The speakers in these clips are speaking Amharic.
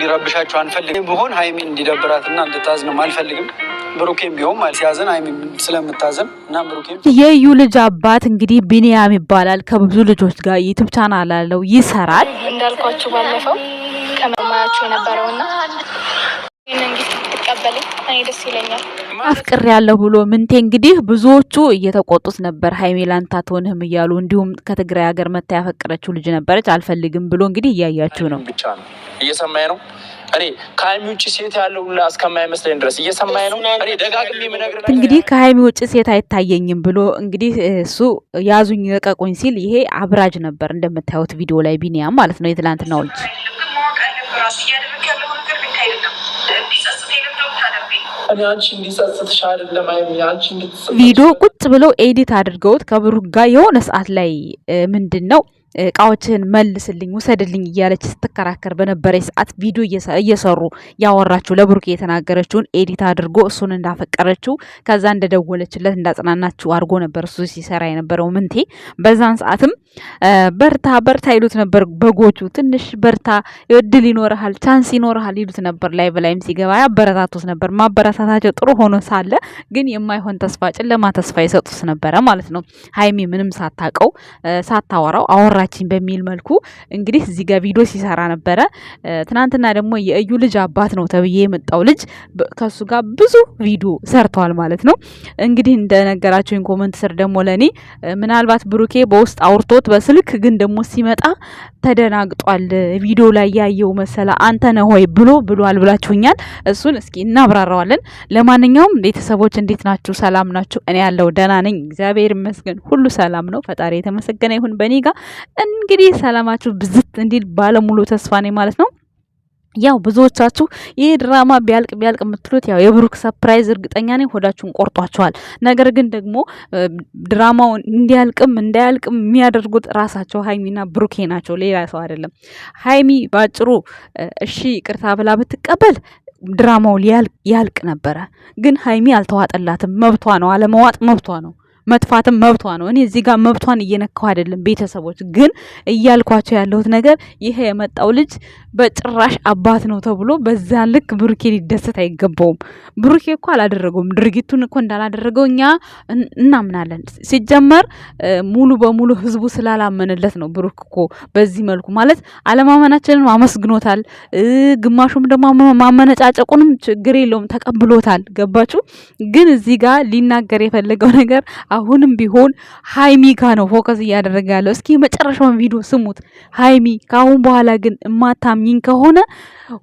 እንዲረብሻቸው አንፈልግም። ቢሆን ሀይሚን እንዲደብራትና እንድታዝንም አልፈልግም። ብሩኬም ቢሆን ማለት ሲያዘን ሀይሚን ስለምታዘን እና ብሩኬም የዩ ልጅ አባት እንግዲህ ቢኒያም ይባላል። ከብዙ ልጆች ጋር ዩቲዩብ ቻናል አለው ይሰራል። እንዳልኳችሁ ባለፈው ከመማያችሁ የነበረውና አፍቅር ያለው ብሎ ምንቴ እንግዲህ ብዙዎቹ እየተቆጡት ነበር። ሀይሚ ላንተ አትሆንህም እያሉ እንዲሁም ከትግራይ ሀገር መታ ያፈቀረችው ልጅ ነበረች አልፈልግም ብሎ እንግዲህ እያያችሁ ነው። ብቻ ነው እየሰማኝ ነው። እኔ ከሀይሚ ውጭ ሴት ያለው ሁላ እስከማይመስለኝ ድረስ እየሰማኝ ነው። እኔ ደጋግሜ የምነግርህ እንግዲህ ከሀይሚ ውጭ ሴት አይታየኝም ብሎ እንግዲህ እሱ ያዙኝ ለቀቁኝ ሲል ይሄ አብራጅ ነበር እንደምታዩት ቪዲዮ ላይ ቢኒያም ማለት ነው የትላንትናው ልጅ ቪዲዮ ቁጭ ብለው ኤዲት አድርገውት ከብሩክ ጋር የሆነ ሰዓት ላይ ምንድነው እቃዎችን መልስልኝ ውሰድልኝ እያለች ስትከራከር በነበረች ሰዓት ቪዲዮ እየሰሩ ያወራችሁ ለብሩክ የተናገረችውን ኤዲት አድርጎ እሱን እንዳፈቀረችው ከዛ እንደደወለችለት እንዳጽናናችሁ አድርጎ ነበር እሱ ሲሰራ የነበረው ምንቴ። በዛን ሰዓትም በርታ በርታ ይሉት ነበር በጎቹ። ትንሽ በርታ እድል ይኖርሃል ቻንስ ይኖርሃል ይሉት ነበር። ላይ በላይም ሲገባ ያበረታቱት ነበር። ማበረታታቸው ጥሩ ሆኖ ሳለ ግን የማይሆን ተስፋ ጨለማ ተስፋ ይሰጡት ነበረ ማለት ነው። ሀይሚ ምንም ሳታቀው ሳታወራው አወራችኝ በሚል መልኩ እንግዲህ እዚህ ጋር ቪዲዮ ሲሰራ ነበረ። ትናንትና ደግሞ የእዩ ልጅ አባት ነው ተብዬ የመጣው ልጅ ከሱ ጋር ብዙ ቪዲዮ ሰርተዋል ማለት ነው። እንግዲህ እንደነገራችሁኝ ኮሜንት ስር ደግሞ ለኔ ምናልባት ብሩኬ በውስጥ አውርቶት በስልክ ግን ደግሞ ሲመጣ ተደናግጧል። ቪዲዮ ላይ ያየው መሰለ አንተ ነህ ሆይ ብሏል ብላችሁኛል። እሱን እስኪ እናብራራዋለን። ለማንኛውም ቤተሰቦች እንዴት ናችሁ? ሰላም ናችሁ? እኔ ያለው ደህና ነኝ እግዚአብሔር ይመስገን፣ ሁሉ ሰላም ነው። ፈጣሪ የተመሰገነ ይሁን በኔ ጋር። እንግዲህ ሰላማችሁ ብዝት እንዲል ባለሙሉ ተስፋ ነኝ ማለት ነው። ያው ብዙዎቻችሁ ይሄ ድራማ ቢያልቅ የምትሉት ያው የብሩክ ሰርፕራይዝ እርግጠኛ ነኝ ሆዳችሁን ቆርጧቸዋል። ነገር ግን ደግሞ ድራማው እንዲያልቅም እንዳያልቅም የሚያደርጉት ራሳቸው ሀይሚና ብሩኬ ናቸው፣ ሌላ ሰው አይደለም። ሀይሚ ባጭሩ እሺ ይቅርታ ብላ ብትቀበል ድራማው ያልቅ ነበረ። ግን ሀይሚ አልተዋጠላትም። መብቷ ነው፣ አለመዋጥ መብቷ ነው፣ መጥፋትም መብቷ ነው። እኔ እዚህ ጋር መብቷን እየነካው አይደለም። ቤተሰቦች ግን እያልኳቸው ያለሁት ነገር ይሄ የመጣው ልጅ በጭራሽ አባት ነው ተብሎ በዛ ልክ ብሩኬ ሊደሰት አይገባውም። ብሩኬ እኮ አላደረገውም፣ ድርጊቱን እኮ እንዳላደረገው እኛ እናምናለን። ሲጀመር ሙሉ በሙሉ ህዝቡ ስላላመነለት ነው። ብሩክ እኮ በዚህ መልኩ ማለት አለማመናችንን አመስግኖታል። ግማሹም ደግሞ ማመነጫጨቁንም ችግር የለውም ተቀብሎታል። ገባችሁ? ግን እዚህ ጋር ሊናገር የፈለገው ነገር አሁንም ቢሆን ሀይሚ ጋ ነው ፎከስ እያደረገ ያለው። እስኪ መጨረሻውን ቪዲዮ ስሙት። ሀይሚ ከአሁን በኋላ ግን እማታምኝን ከሆነ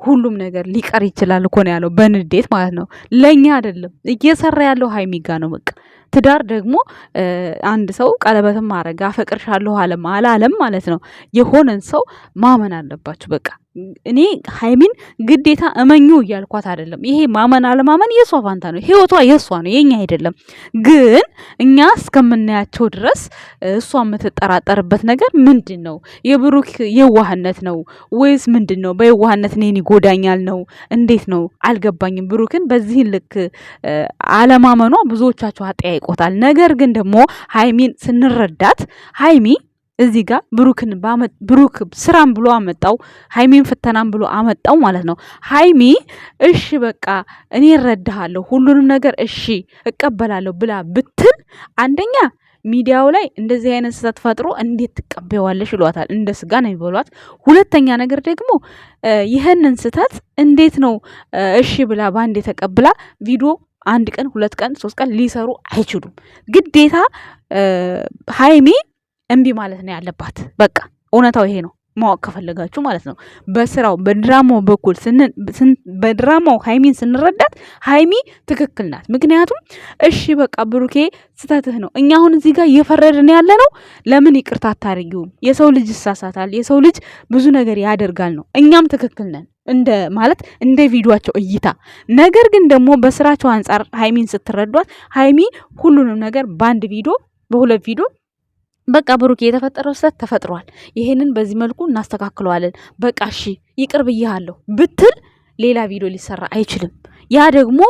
ሁሉም ነገር ሊቀር ይችላል እኮ ነው ያለው፣ በንዴት ማለት ነው። ለኛ አይደለም እየሰራ ያለው ሀይሚ ጋ ነው። በቃ ትዳር ደግሞ አንድ ሰው ቀለበትም ማረጋ አፈቅርሻለሁ አላለም ማለት ነው። የሆነን ሰው ማመን አለባችሁ። በቃ እኔ ሀይሚን ግዴታ እመኙ እያልኳት አይደለም። ይሄ ማመን አለማመን የሷ ፋንታ ነው። ህይወቷ የሷ ነው፣ የኛ አይደለም። ግን እኛ እስከምናያቸው ድረስ እሷ የምትጠራጠርበት ነገር ምንድን ነው? የብሩክ የዋህነት ነው ወይስ ምንድን ነው? በየዋህነት እኔን ይጎዳኛል ነው? እንዴት ነው? አልገባኝም። ብሩክን በዚህ ልክ አለማመኗ ብዙዎቻቸው አጠያይቆታል። ነገር ግን ደግሞ ሀይሚን ስንረዳት ሀይሚ እዚህ ጋር ብሩክ ስራም ብሎ አመጣው፣ ሀይሚን ፍተናም ብሎ አመጣው ማለት ነው። ሀይሚ እሺ በቃ እኔ እረዳሃለሁ ሁሉንም ነገር እሺ እቀበላለሁ ብላ ብትል አንደኛ ሚዲያው ላይ እንደዚህ አይነት ስህተት ፈጥሮ እንዴት ትቀበዋለሽ ይሏታል። እንደ ስጋ ነው የሚበሏት። ሁለተኛ ነገር ደግሞ ይህንን ስህተት እንዴት ነው እሺ ብላ ባንዴ ተቀብላ ቪዲዮ አንድ ቀን 2 ቀን 3 ቀን ሊሰሩ አይችሉም። ግዴታ ሀይሚ እምቢ ማለት ነው ያለባት። በቃ እውነታው ይሄ ነው፣ ማወቅ ከፈለጋችሁ ማለት ነው። በስራው በድራማው በኩል በድራማው ሀይሚን ስንረዳት ሀይሚ ትክክል ናት። ምክንያቱም እሺ በቃ ብሩኬ ስተትህ ነው። እኛ አሁን እዚህ ጋር እየፈረድን ያለ ነው። ለምን ይቅርታ አታርጊውም? የሰው ልጅ ይሳሳታል፣ የሰው ልጅ ብዙ ነገር ያደርጋል ነው። እኛም ትክክል ነን እንደ ቪዲዮአቸው እይታ። ነገር ግን ደግሞ በስራቸው አንጻር ሀይሚን ስትረዷት ሀይሚ ሁሉንም ነገር በአንድ ቪዲዮ በሁለት ቪዲዮ በቃ ብሩክ የተፈጠረው ስህተት ተፈጥሯል፣ ይሄንን በዚህ መልኩ እናስተካክለዋለን፣ በቃ እሺ ይቅር ብያለሁ ብትል ሌላ ቪዲዮ ሊሰራ አይችልም። ያ ደግሞ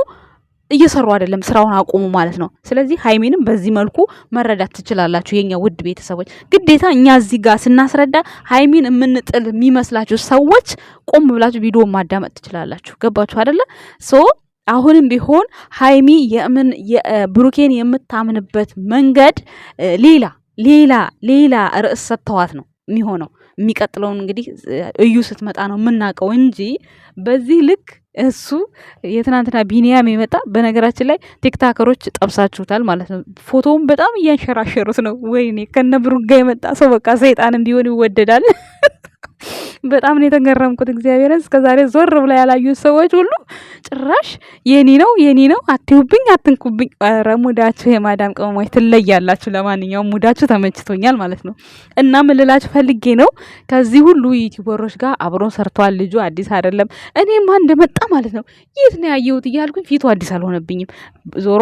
እየሰሩ አይደለም፣ ስራውን አቁሙ ማለት ነው። ስለዚህ ሀይሚንም በዚህ መልኩ መረዳት ትችላላችሁ የኛ ውድ ቤተሰቦች። ግዴታ እኛ እዚህ ጋር ስናስረዳ ሀይሚን የምንጥል የሚመስላችሁ ሰዎች ቆም ብላችሁ ቪዲዮ ማዳመጥ ትችላላችሁ። ገባችሁ አይደለ? ሶ አሁንም ቢሆን ሀይሚ ብሩኬን የምታምንበት መንገድ ሌላ ርዕስ ሰጥተዋት ነው የሚሆነው። የሚቀጥለውን እንግዲህ እዩ ስትመጣ ነው የምናውቀው እንጂ በዚህ ልክ እሱ የትናንትና ቢኒያም የመጣ በነገራችን ላይ ቲክታከሮች ጠብሳችሁታል ማለት ነው። ፎቶውን በጣም እያንሸራሸሩት ነው። ወይኔ ከነብሩ ጋር የመጣ ሰው በቃ ሰይጣንም ቢሆን ይወደዳል። በጣም ነው የተገረምኩት። እግዚአብሔርን እስከዛሬ ዞር ብላ ያላዩት ሰዎች ሁሉ ጭራሽ የኔ ነው አትዩብኝ፣ አትንኩብኝ። ኧረ ሙዳችሁ የማዳም ቅመሞች ትለያላችሁ። ለማንኛውም ሙዳችሁ ተመችቶኛል ማለት ነው። እና ምን ልላችሁ ፈልጌ ነው ከዚህ ሁሉ ዩቲዩበሮች ጋር አብሮ ሰርቷል ልጁ። አዲስ አይደለም። እኔማ እንደመጣ ማለት ነው የት ነው ያየሁት እያልኩኝ ፊቱ አዲስ አልሆነብኝም። ዞሮ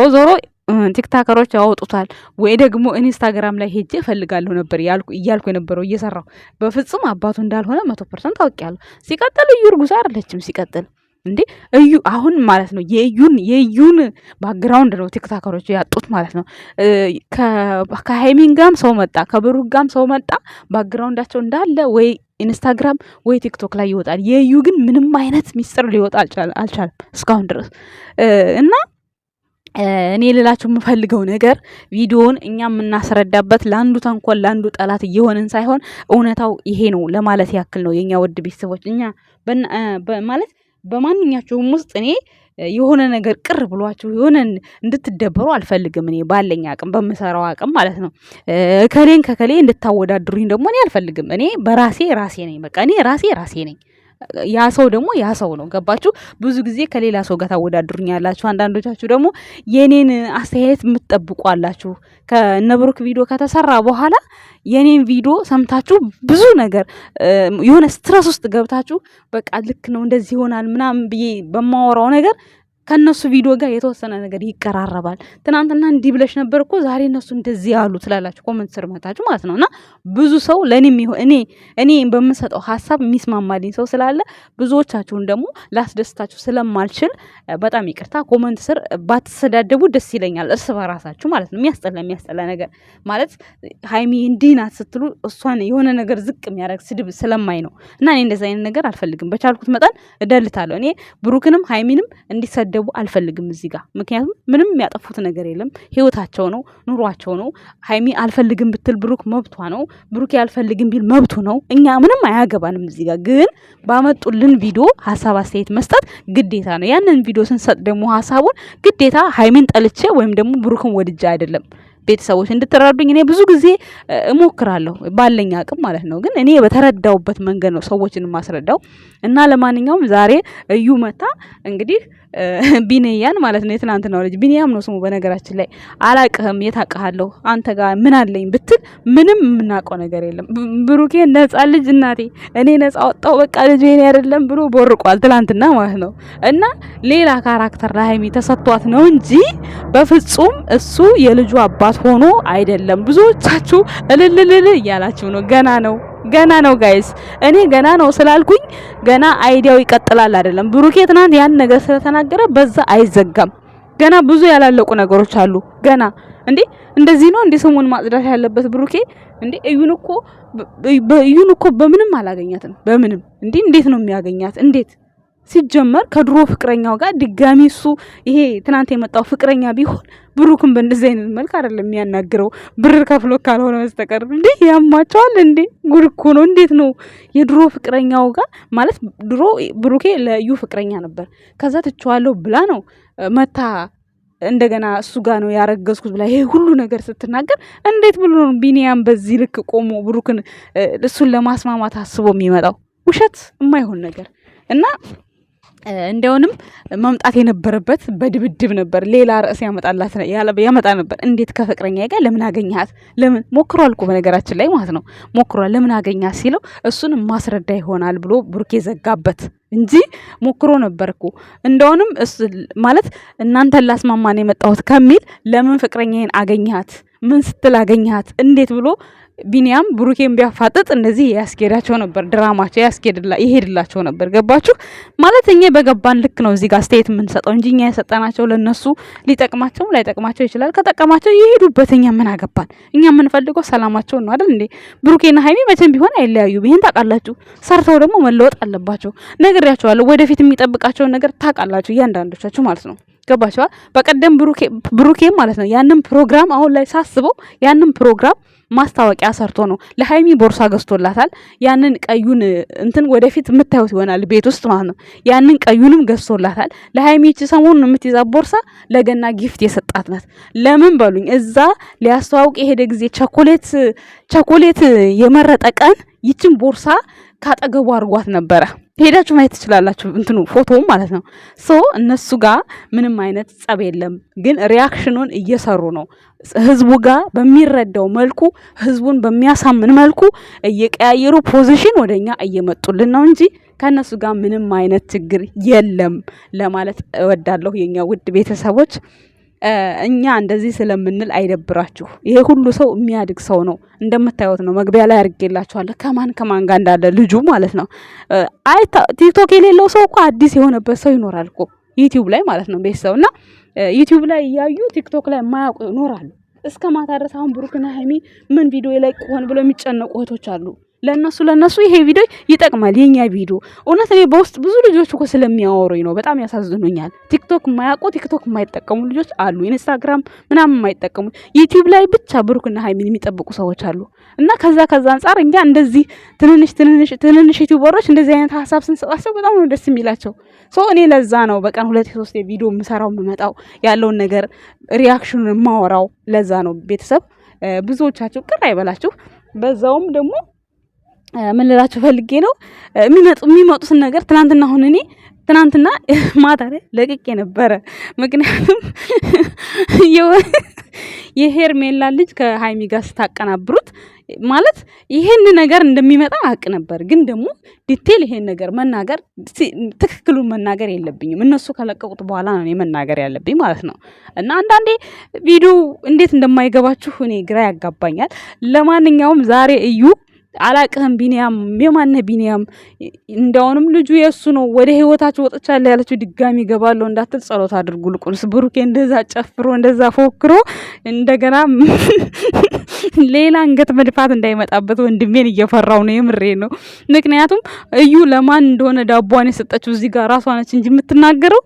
ቲክታከሮች ያወጡታል ወይ ደግሞ ኢንስታግራም ላይ ሄጄ እፈልጋለሁ ነበር እያልኩ የነበረው እየሰራው በፍጹም አባቱ እንዳልሆነ 100% አውቄያለሁ። ሲቀጥል እዩ እርጉዝ አይደለችም። ሲቀጥል እንዴ እዩ አሁን ማለት ነው የዩን ባክግራውንድ ነው ቲክታከሮች ያጡት ማለት ነው። ከሃይሚን ጋም ሰው መጣ፣ ከብሩክ ጋም ሰው መጣ። ባክግራውንዳቸው እንዳለ ወይ ኢንስታግራም ወይ ቲክቶክ ላይ ይወጣል። የዩ ግን ምንም አይነት ሚስጥር ሊወጣ አልቻለም እስካሁን ድረስ እና እኔ ልላችሁ የምፈልገው ነገር ቪዲዮውን እኛ የምናስረዳበት ለአንዱ ተንኮል ለአንዱ ጠላት እየሆንን ሳይሆን እውነታው ይሄ ነው ለማለት ያክል ነው። የኛ ውድ ቤተሰቦች እኛ ማለት በማንኛቸውም ውስጥ እኔ የሆነ ነገር ቅር ብሏችሁ የሆነ እንድትደበሩ አልፈልግም። እኔ ባለኝ አቅም በምሰራው አቅም ማለት ነው። ከከሌ እንድታወዳድሩኝ ደግሞ እኔ አልፈልግም። እኔ በራሴ ነኝ። በቃ እኔ ራሴ ነኝ። ያ ሰው ደግሞ ያ ሰው ነው። ገባችሁ? ብዙ ጊዜ ከሌላ ሰው ጋር ታወዳድሩኛላችሁ። አንዳንዶቻችሁ ደግሞ የኔን አስተያየት የምትጠብቁ አላችሁ። ከነብሩክ ቪዲዮ ከተሰራ በኋላ የኔን ቪዲዮ ሰምታችሁ ብዙ ነገር የሆነ ስትረስ ውስጥ ገብታችሁ በቃ ልክ ነው እንደዚህ ይሆናል ምናምን ብዬ በማወራው ነገር ከነሱ ቪዲዮ ጋር የተወሰነ ነገር ይቀራረባል። ትናንትና እንዲህ ብለሽ ነበር እኮ ዛሬ እነሱ እንደዚህ ያሉ ትላላችሁ ኮሜንት ስር መታችሁ ማለት ነውና ብዙ ሰው ለኔም ይሁን እኔ በምሰጠው ሀሳብ የሚስማማልኝ ሰው ስላለ ብዙዎቻችሁን ደግሞ ላስደስታችሁ ስለማልችል በጣም ይቅርታ። ኮሜንት ስር ባትሰዳደቡ ደስ ይለኛል፣ እርስ በራሳችሁ ማለት ነው። የሚያስጠላ ነገር ማለት ሃይሚ እንዲህ ናት ስትሉ እሷን የሆነ ነገር ዝቅ የሚያደርግ ስድብ ስለማይ ነው። እና እኔ እንደዛ አይነት ነገር አልፈልግም። በቻልኩት መጠን እደልታለሁ። እኔ ብሩክንም ሃይሚንም እንዲሰደቡ አልፈልግም እዚህ ጋር። ምክንያቱም ምንም የሚያጠፉት ነገር የለም። ህይወታቸው ነው፣ ኑሯቸው ነው። ሃይሚ አልፈልግም ብትል ብሩክ መብቷ ነው። ብሩክ አልፈልግም ቢል መብቱ ነው። እኛ ምንም አያገባንም። እዚህ ጋር ግን ባመጡልን ቪዲዮ ሀሳብ አስተያየት መስጠት ግዴታ ነው። ያንን ቪዲዮ ስንሰጥ ደግሞ ሀሳቡን ግዴታ ሃይሚን ጠልቼ ወይም ደግሞ ብሩክን ወድጄ አይደለም። ቤተሰቦች እንድትረዱኝ እኔ ብዙ ጊዜ እሞክራለሁ ባለኝ አቅም ማለት ነው። ግን እኔ በተረዳውበት መንገድ ነው ሰዎችን ማስረዳው። እና ለማንኛውም ዛሬ እዩ መታ እንግዲህ ቢኒያን ማለት ነው የትናንትናው ልጅ ቢኒያም ነው ስሙ በነገራችን ላይ አላቅህም፣ የታቀሃለሁ አንተ ጋር ምን አለኝ ብትል ምንም የምናውቀው ነገር የለም። ብሩኬ ነፃ ልጅ እናቴ እኔ ነፃ ወጣው በቃ ልጅ የኔ አይደለም ብሎ ቦርቋል ትናንትና ማለት ነው። እና ሌላ ካራክተር ለሃይሚ ተሰጥቷት ነው እንጂ በፍጹም እሱ የልጁ አባት ሆኖ አይደለም። ብዙዎቻችሁ እልልልል እያላችሁ ነው። ገና ነው ጋይስ። እኔ ገና ነው ስላልኩኝ ገና አይዲያው ይቀጥላል አይደለም። ብሩኬ ትናንት ያን ነገር ስለተናገረ በዛ አይዘጋም። ገና ብዙ ያላለቁ ነገሮች አሉ። ገና እንዴ እንደዚህ ነው እንዴ ስሙን ማጽዳት ያለበት ብሩኬ? እንዴ እዩን እኮ በምንም አላገኛትም። በምንም እንዴት ነው የሚያገኛት? እንዴት ሲጀመር ከድሮ ፍቅረኛው ጋር ድጋሚ እሱ ይሄ ትናንት የመጣው ፍቅረኛ ቢሆን ብሩክን በእንደዚህ አይነት መልክ አይደለም የሚያናግረው፣ ብር ከፍሎ ካልሆነ በስተቀር። እንዴ ያማቸዋል እንዴ! ጉድ እኮ ነው። እንዴት ነው የድሮ ፍቅረኛው ጋር ማለት ድሮ ብሩኬ ለዩ ፍቅረኛ ነበር። ከዛ ትቼዋለሁ ብላ ነው መታ እንደገና እሱ ጋር ነው ያረገዝኩት ብላ ይሄ ሁሉ ነገር ስትናገር እንዴት ብሎ ነው ቢኒያም በዚህ ልክ ቆሞ ብሩክን እሱን ለማስማማት አስቦ የሚመጣው? ውሸት የማይሆን ነገር እና እንደውንም መምጣት የነበረበት በድብድብ ነበር። ሌላ ርዕስ ያመጣ ነበር። እንዴት ከፍቅረኛ ጋር ለምን አገኛት? ለምን ሞክሯል እኮ በነገራችን ላይ ማለት ነው ሞክሯል። ለምን አገኛት ሲለው እሱን ማስረዳ ይሆናል ብሎ ብሩኬ ዘጋበት እንጂ ሞክሮ ነበር እኮ። እንደውንም ማለት እናንተን ላስማማን የመጣሁት ከሚል ለምን ፍቅረኛዬን አገኛት፣ ምን ስትል አገኛት፣ እንዴት ብሎ ቢኒያም ብሩኬን ቢያፋጥጥ እንደዚህ ያስኬዳቸው ነበር፣ ድራማቸው ይሄድላቸው ነበር። ገባችሁ ማለት እኛ በገባን ልክ ነው እዚህ ጋር ስቴት የምንሰጠው እንጂ እኛ የሰጠናቸው ለነሱ ሊጠቅማቸው ላይጠቅማቸው ይችላል። ከጠቀማቸው ይሄዱበት፣ እኛ ምን አገባን? እኛ የምንፈልገው ሰላማቸው ነው አይደል እንዴ? ብሩኬና ሀይሚ መቼም ቢሆን አይለያዩም። ይሄን ታውቃላችሁ። ሰርተው ደግሞ መለወጥ አለባቸው። ነግሬያቸዋለሁ። ወደፊት የሚጠብቃቸውን ነገር ታውቃላችሁ እያንዳንዶቻችሁ ማለት ነው። ገባችኋል? በቀደም ብሩኬ ማለት ነው ያንን ፕሮግራም አሁን ላይ ሳስበው ያንን ፕሮግራም ማስታወቂያ ሰርቶ ነው ለሃይሚ ቦርሳ ገዝቶላታል። ያንን ቀዩን እንትን ወደፊት የምታዩት ይሆናል ቤት ውስጥ ማለት ነው። ያንን ቀዩንም ገዝቶላታል ለሃይሚ። እቺ ሰሞኑን የምትይዛ ቦርሳ ለገና ጊፍት የሰጣት ናት። ለምን በሉኝ፣ እዛ ሊያስተዋውቅ የሄደ ጊዜ ቸኮሌት የመረጠ ቀን ይችን ቦርሳ ካጠገቡ አድርጓት ነበረ። ሄዳችሁ ማየት ትችላላችሁ፣ እንትኑ ፎቶው ማለት ነው። ሶ እነሱ ጋር ምንም አይነት ጸብ የለም፣ ግን ሪያክሽኑን እየሰሩ ነው። ህዝቡ ጋር በሚረዳው መልኩ ህዝቡን በሚያሳምን መልኩ እየቀያየሩ ፖዚሽን ወደኛ እየመጡልን ነው እንጂ ከነሱ ጋር ምንም አይነት ችግር የለም ለማለት እወዳለሁ። የኛ ውድ ቤተሰቦች እኛ እንደዚህ ስለምንል አይደብራችሁ። ይሄ ሁሉ ሰው የሚያድግ ሰው ነው፣ እንደምታዩት ነው። መግቢያ ላይ አድርጌላችኋለሁ ከማን ጋር እንዳለ ልጁ ማለት ነው። ቲክቶክ የሌለው ሰው እኮ አዲስ የሆነበት ሰው ይኖራል እኮ ዩቲዩብ ላይ ማለት ነው። ቤተሰብ እና ዩቲዩብ ላይ እያዩ ቲክቶክ ላይ የማያውቁ ይኖራሉ። እስከ ማታ ድረስ አሁን ብሩክና ሀይሚ ምን ቪዲዮ ላይ ቆን ብለው የሚጨነቁ እህቶች አሉ። ለነሱ ይሄ ቪዲዮ ይጠቅማል። የኛ ቪዲዮ እውነት እኔ በውስጥ ብዙ ልጆች እኮ ስለሚያወሩኝ ነው፣ በጣም ያሳዝኑኛል። ቲክቶክ የማያውቁ ቲክቶክ የማይጠቀሙ ልጆች አሉ፣ ኢንስታግራም ምናምን የማይጠቀሙ ዩቲዩብ ላይ ብቻ ብሩክና ሀይሚን የሚጠብቁ ሰዎች አሉ። እና ከዛ አንጻር እኛ እንደዚህ ትንንሽ ዩቲዩበሮች እንደዚህ አይነት ሀሳብ ስንሰጣቸው በጣም ነው ደስ የሚላቸው። እኔ ለዛ ነው በቀን 2-3 ቪዲዮ የምሰራው የምመጣው ያለውን ነገር ሪያክሽኑን የማወራው ለዛ ነው። ቤተሰብ ብዙዎቻችሁ ቅር አይበላችሁ። በዛውም ደግሞ ምን ልላችሁ ፈልጌ ነው የሚመጡትን ነገር ትናንትና ማታ ላይ ለቅቄ ነበረ። ምክንያቱም የሄርሜላ ልጅ ከሃይሚ ጋር ስታቀናብሩት ማለት ይሄን ነገር እንደሚመጣ አቅ ነበር፣ ግን ደግሞ ዲቴል ይሄን ነገር መናገር ትክክሉን መናገር የለብኝም። እነሱ ከለቀቁት በኋላ ነው መናገር ያለብኝ ማለት ነው። እና አንዳንዴ ቪዲዮ እንዴት እንደማይገባችሁ እኔ ግራ ያጋባኛል። ለማንኛውም ዛሬ እዩ አላቅህም ቢኒያም የማነህ ቢኒያም እንደውንም ልጁ የሱ ነው። ወደ ህይወታችሁ ወጥቻለሁ ያለችው ድጋሚ ገባለሁ እንዳትል ጸሎት አድርጉ። ልቁንስ ብሩኬ እንደዛ ጨፍሮ እንደዛ ፎክሮ እንደገና ሌላ አንገት መድፋት እንዳይመጣበት ወንድሜን እየፈራው ነው። የምሬ ነው። ምክንያቱም እዩ ለማን እንደሆነ ዳቧን የሰጠችው እዚህ ጋር ራሷ ነች እንጂ የምትናገረው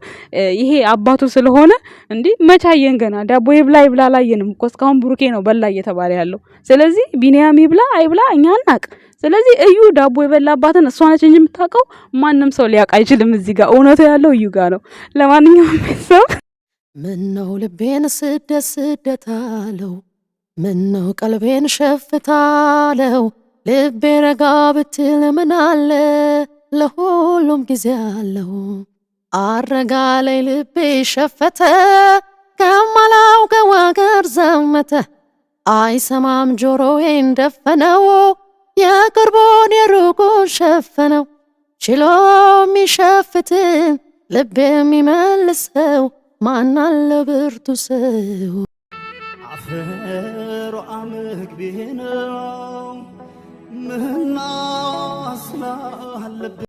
ይሄ አባቱ ስለሆነ እንዴ መቻየን ገና ዳቦ ይብላ አላየንም እኮ እስካሁን ብሩኬ ነው በላ እየተባለ ያለው። ስለዚህ ቢኒያም ይብላ አይብላ እኛ አናቅ። ስለዚህ እዩ ዳቦ የበላባትን እሷ ነች እንጂ የምታውቀው ማንም ሰው ሊያውቅ አይችልም። እዚህ ጋር እውነቱ ያለው እዩ ጋር ነው። ለማንኛውም ቤተሰብ ምነው ልቤን ስደት አለው፣ ምነው ቀልቤን ሸፍታለው፣ ልቤ ረጋ ብትል ምን አለ ለሁሉም ጊዜ አለው። አረጋ ላይ ልቤ ሸፈተ ከማላውቀው አገር ዘመተ፣ አይሰማም ጆሮዬን ደፈነው፣ የቅርቡን የሩቁን ሸፈነው። ችሎ የሚሸፍትን ልብ የሚመልሰው ማናለ ብርቱ ሰው። አፈሩ አመግቤ ነው ምናስና አለብ